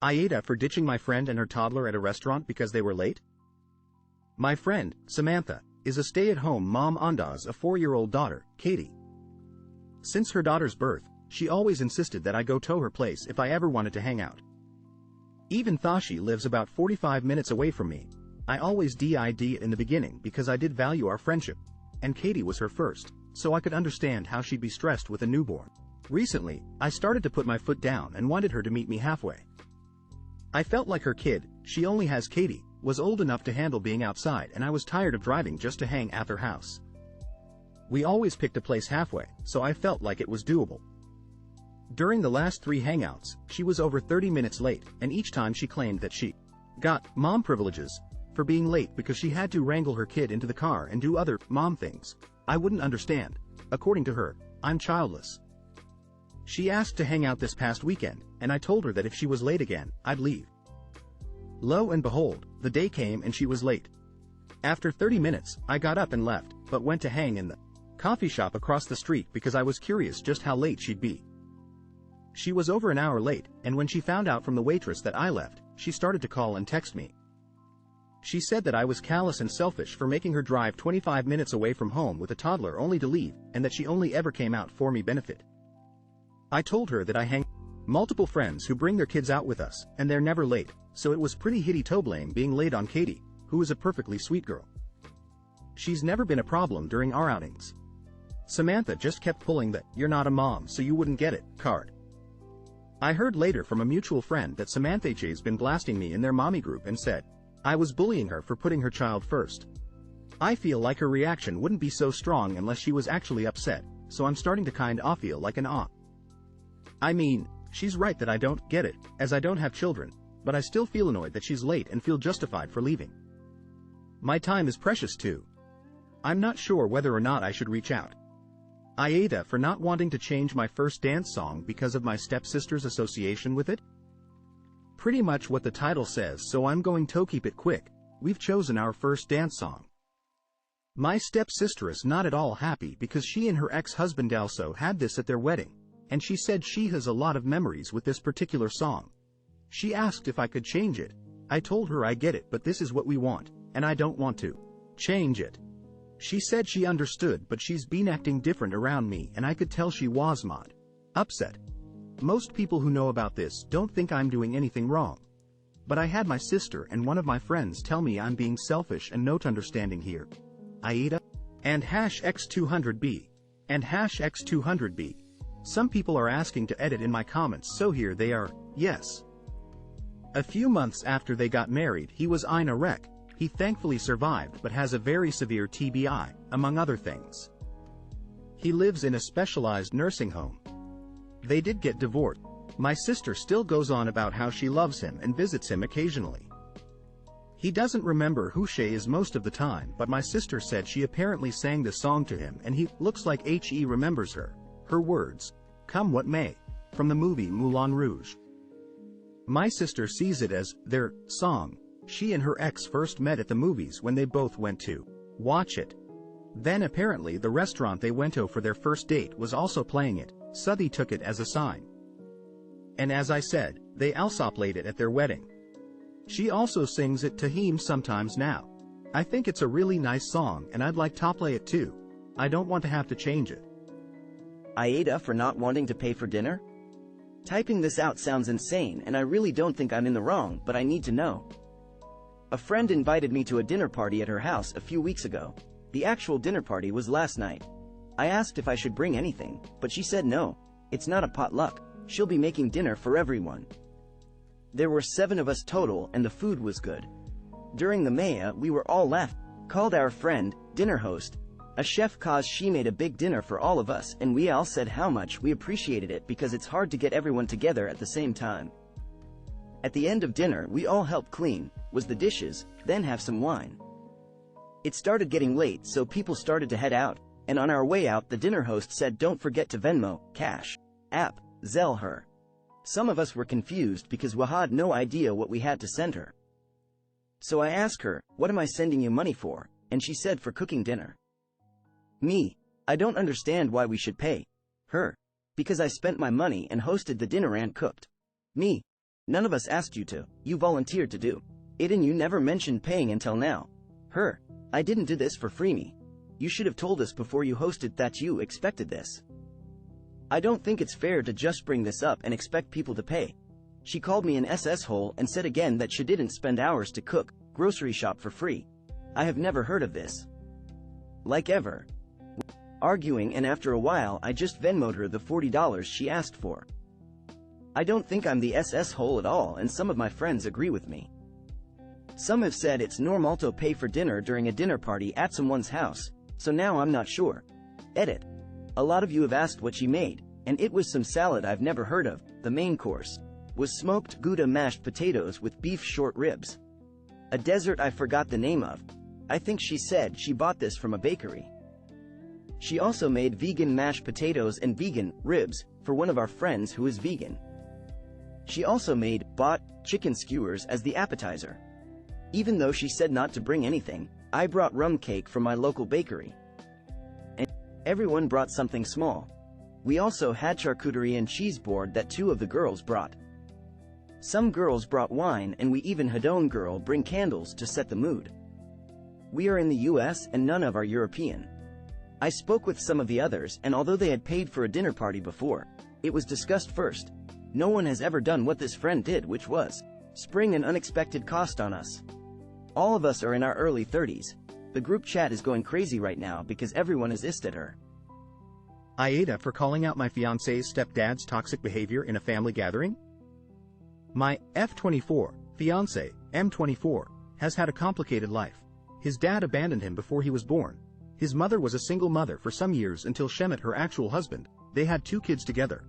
AITA for ditching my friend and her toddler at a restaurant because they were late? My friend, Samantha, is a stay-at-home mom and has a 4-year-old daughter, Katie. Since her daughter's birth, she always insisted that I go to her place if I ever wanted to hang out. Even though she lives about 45 minutes away from me, I always did it in the beginning because I did value our friendship, and Katie was her first, so I could understand how she'd be stressed with a newborn. Recently, I started to put my foot down and wanted her to meet me halfway. I felt like her kid, she only has Katie, was old enough to handle being outside, and I was tired of driving just to hang at their house. We always picked a place halfway, so I felt like it was doable. During the last 3 hangouts, she was over 30 minutes late, and each time she claimed that she got mom privileges for being late because she had to wrangle her kid into the car and do other mom things I wouldn't understand. According to her, I'm childless. She asked to hang out this past weekend, and I told her that if she was late again, I'd leave. Lo and behold, the day came and she was late. After 30 minutes, I got up and left, but went to hang in the coffee shop across the street because I was curious just how late she'd be. She was over an hour late, and when she found out from the waitress that I left, she started to call and text me. She said that I was callous and selfish for making her drive 25 minutes away from home with a toddler only to leave, and that she only ever came out for me benefit. I told her that I hang multiple friends who bring their kids out with us, and they're never late, so it was pretty hitty toe blame being late on Katie, who is a perfectly sweet girl. She's never been a problem during our outings. Samantha just kept pulling the "you're not a mom so you wouldn't get it" card. I heard later from a mutual friend that Samantha's been blasting me in their mommy group and said I was bullying her for putting her child first. I feel like her reaction wouldn't be so strong unless she was actually upset, so I'm starting to kind of feel like an awe. I mean, she's right that I don't get it, as I don't have children, but I still feel annoyed that she's late and feel justified for leaving. My time is precious too. I'm not sure whether or not I should reach out. AITA for not wanting to change my first dance song because of my stepsister's association with it? Pretty much what the title says, so I'm going to keep it quick. We've chosen our first dance song. My stepsister is not at all happy because she and her ex-husband also had this at their wedding, and she said she has a lot of memories with this particular song. She asked if I could change it. I told her I get it, but this is what we want, and I don't want to change it. She said she understood, but she's been acting different around me, and I could tell she was mad upset. Most people who know about this don't think I'm doing anything wrong. But I had my sister and one of my friends tell me I'm being selfish and not understanding here. AITA and #X200B and #X200B. Some people are asking to edit in my comments, so here they are. Yes. A few months after they got married, he was in a wreck. He thankfully survived but has a very severe TBI, among other things. He lives in a specialized nursing home. They did get divorced. My sister still goes on about how she loves him and visits him occasionally. He doesn't remember who she is most of the time, but my sister said she apparently sang the song to him and he looks like he remembers her. Her words, "Come what may," from the movie Moulin Rouge. My sister sees it as their song. She and her ex first met at the movies when they both went to watch it. Then apparently the restaurant they went to for their first date was also playing it, so they took it as a sign. And as I said, they also played it at their wedding. She also sings it to him sometimes now. I think it's a really nice song and I'd like to play it too. I don't want to have to change it. AITA for not wanting to pay for dinner? Typing this out sounds insane and I really don't think I'm in the wrong, but I need to know. A friend invited me to a dinner party at her house a few weeks ago. The actual dinner party was last night. I asked if I should bring anything, but she said no. It's not a potluck. She'll be making dinner for everyone. There were 7 of us total and the food was good. During the Maya we were all left, called our friend, dinner host, a chef cause she made a big dinner for all of us and we all said how much we appreciated it because it's hard to get everyone together at the same time. At the end of dinner we all helped clean, was the dishes, then have some wine. It started getting late so people started to head out, and on our way out the dinner host said don't forget to Venmo, Cash, App, Zelle her. Some of us were confused because we had no idea what we had to send her. So I asked her, what am I sending you money for? And she said for cooking dinner. Me, I don't understand why we should pay her. Because I spent my money and hosted the dinner and cooked. Me, None of us asked you to. You volunteered to do it and you never mentioned paying until now. I didn't do this for free. You should have told us before you hosted that you expected this. I don't think it's fair to just bring this up and expect people to pay. She called me an asshole and said again that she didn't spend hours to cook, grocery shop for free. I have never heard of this. Like ever. Arguing, and after a while I just Venmo'd her the $40 she asked for. I don't think I'm the asshole at all, and some of my friends agree with me. Some have said it's normal to pay for dinner during a dinner party at someone's house, so now I'm not sure. Edit. A lot of you have asked what she made, and it was some salad I've never heard of. The main course was smoked Gouda mashed potatoes with beef short ribs. A dessert I forgot the name of. I think she said she bought this from a bakery. She also made vegan mashed potatoes and vegan ribs for one of our friends who is vegan. She also bought chicken skewers as the appetizer. Even though she said not to bring anything, I brought rum cake from my local bakery. And everyone brought something small. We also had charcuterie and cheese board that 2 of the girls brought. Some girls brought wine, and we even had one girl bring candles to set the mood. We are in the US and none of our European. I spoke with some of the others, and although they had paid for a dinner party before, it was discussed first. No one has ever done what this friend did, which was spring an unexpected cost on us. All of us are in our early 30s. The group chat is going crazy right now because everyone is pissed at her. AITA for calling out my fiancé's stepdad's toxic behavior in a family gathering? My F24 fiancé, M24, has had a complicated life. His dad abandoned him before he was born. His mother was a single mother for some years until she met her actual husband. They had 2 kids together.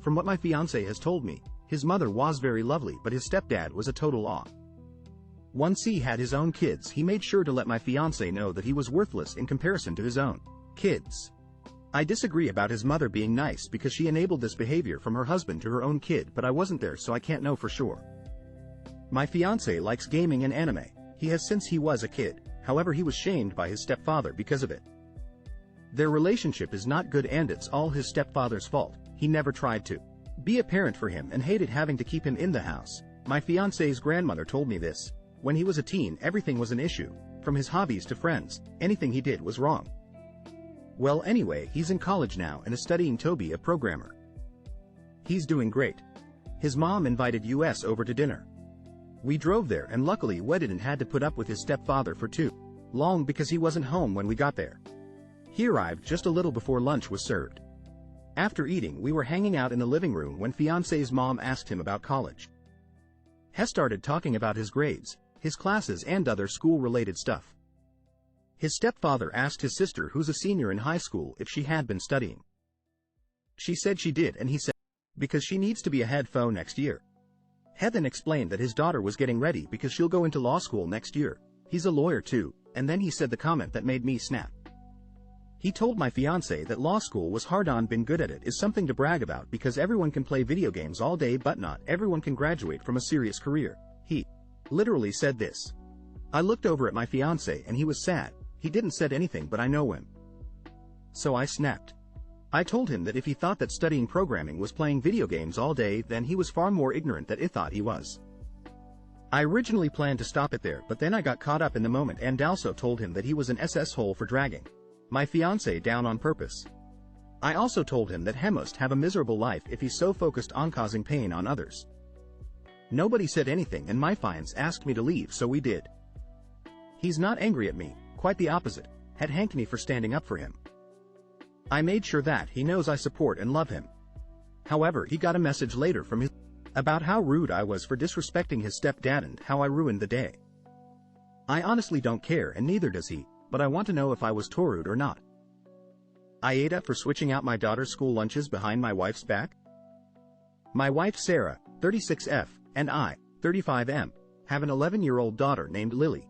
From what my fiancé has told me, his mother was very lovely, but his stepdad was a total awe. Once he had his own kids, he made sure to let my fiancé know that he was worthless in comparison to his own kids. I disagree about his mother being nice because she enabled this behavior from her husband to her own kid, but I wasn't there so I can't know for sure. My fiancé likes gaming and anime. He has since he was a kid, however he was shamed by his stepfather because of it. Their relationship is not good and it's all his stepfather's fault. He never tried to be a parent for him and hated having to keep him in the house. My fiancé's grandmother told me this. When he was a teen, everything was an issue. From his hobbies to friends, anything he did was wrong. Well, anyway, he's in college now and is studying to be a programmer. He's doing great. His mom invited us over to dinner. We drove there and luckily we didn't had to put up with his stepfather for too long because he wasn't home when we got there. He arrived just a little before lunch was served. After eating, we were hanging out in the living room when fiancé's mom asked him about college. He started talking about his grades, his classes and other school-related stuff. His stepfather asked his sister, who's a senior in high school, if she had been studying. She said she did, and he said, because she needs to be a headphone next year. He then explained that his daughter was getting ready because she'll go into law school next year. He's a lawyer too, and then he said the comment that made me snap. He told my fiancé that law school was hard on, been good at it is something to brag about because everyone can play video games all day but not everyone can graduate from a serious career. He literally said this. I looked over at my fiancé and he was sad. He didn't said anything but I know him. So I snapped. I told him that if he thought that studying programming was playing video games all day, then he was far more ignorant than I thought he was. I originally planned to stop it there, but then I got caught up in the moment and also told him that he was an asshole for dragging my fiancé down on purpose. I also told him that he must have a miserable life if he's so focused on causing pain on others. Nobody said anything and my fiance asked me to leave, so we did. He's not angry at me, quite the opposite, had hanked me for standing up for him. I made sure that he knows I support and love him. However, he got a message later from his about how rude I was for disrespecting his stepdad and how I ruined the day. I honestly don't care and neither does he, but I want to know if I was too rude or not. AITA for switching out my daughter's school lunches behind my wife's back? My wife Sarah, 36F, and I, 35M, have an 11-year-old daughter named Lily.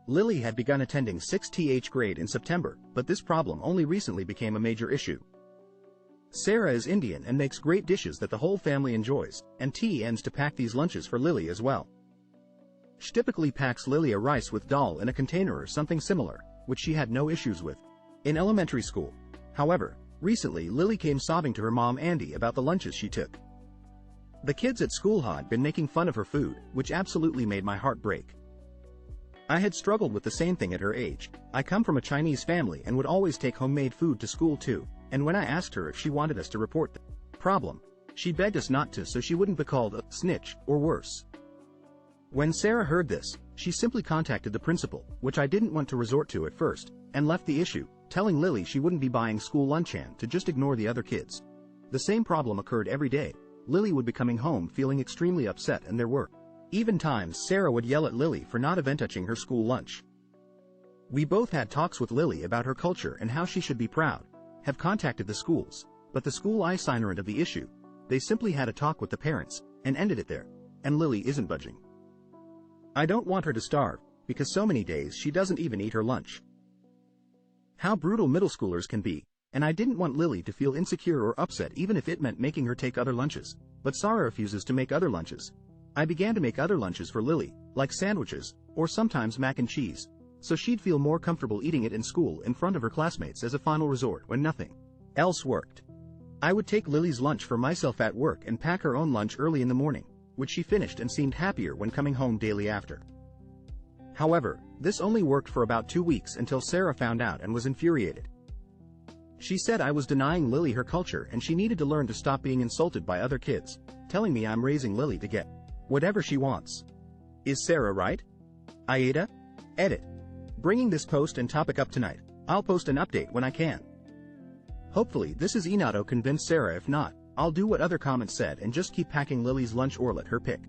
Lily had begun attending 6th grade in September, but this problem only recently became a major issue. Sarah is Indian and makes great dishes that the whole family enjoys, and tends to pack these lunches for Lily as well. She typically packs Lily a rice with dal in a container or something similar, which she had no issues with in elementary school. However, recently Lily came sobbing to her mom Andy about the lunches she took. The kids at school had been making fun of her food, which absolutely made my heart break. I had struggled with the same thing at her age. I come from a Chinese family and would always take homemade food to school too, and when I asked her if she wanted us to report the problem, she begged us not to so she wouldn't be called a snitch, or worse. When Sarah heard this, she simply contacted the principal, which I didn't want to resort to at first, and left the issue, telling Lily she wouldn't be buying school lunch and to just ignore the other kids. The same problem occurred every day. Lily would be coming home feeling extremely upset, and there were even times Sarah would yell at Lily for not touching her school lunch. We both had talks with Lily about her culture and how she should be proud, have contacted the schools, but the school is ignorant of the issue. They simply had a talk with the parents, and ended it there, and Lily isn't budging. I don't want her to starve, because so many days she doesn't even eat her lunch. How brutal middle schoolers can be, and I didn't want Lily to feel insecure or upset even if it meant making her take other lunches, but Sarah refuses to make other lunches. I began to make other lunches for Lily, like sandwiches, or sometimes mac and cheese, so she'd feel more comfortable eating it in school in front of her classmates as a final resort when nothing else worked. I would take Lily's lunch for myself at work and pack her own lunch early in the morning, which she finished and seemed happier when coming home daily after. However, this only worked for about 2 weeks until Sarah found out and was infuriated. She said I was denying Lily her culture and she needed to learn to stop being insulted by other kids, telling me I'm raising Lily to get whatever she wants. Is Sarah right? AITA? Edit. Bringing this post and topic up tonight. I'll post an update when I can. Hopefully this is enough to convince Sarah. If not, I'll do what other comments said and just keep packing Lily's lunch or let her pick.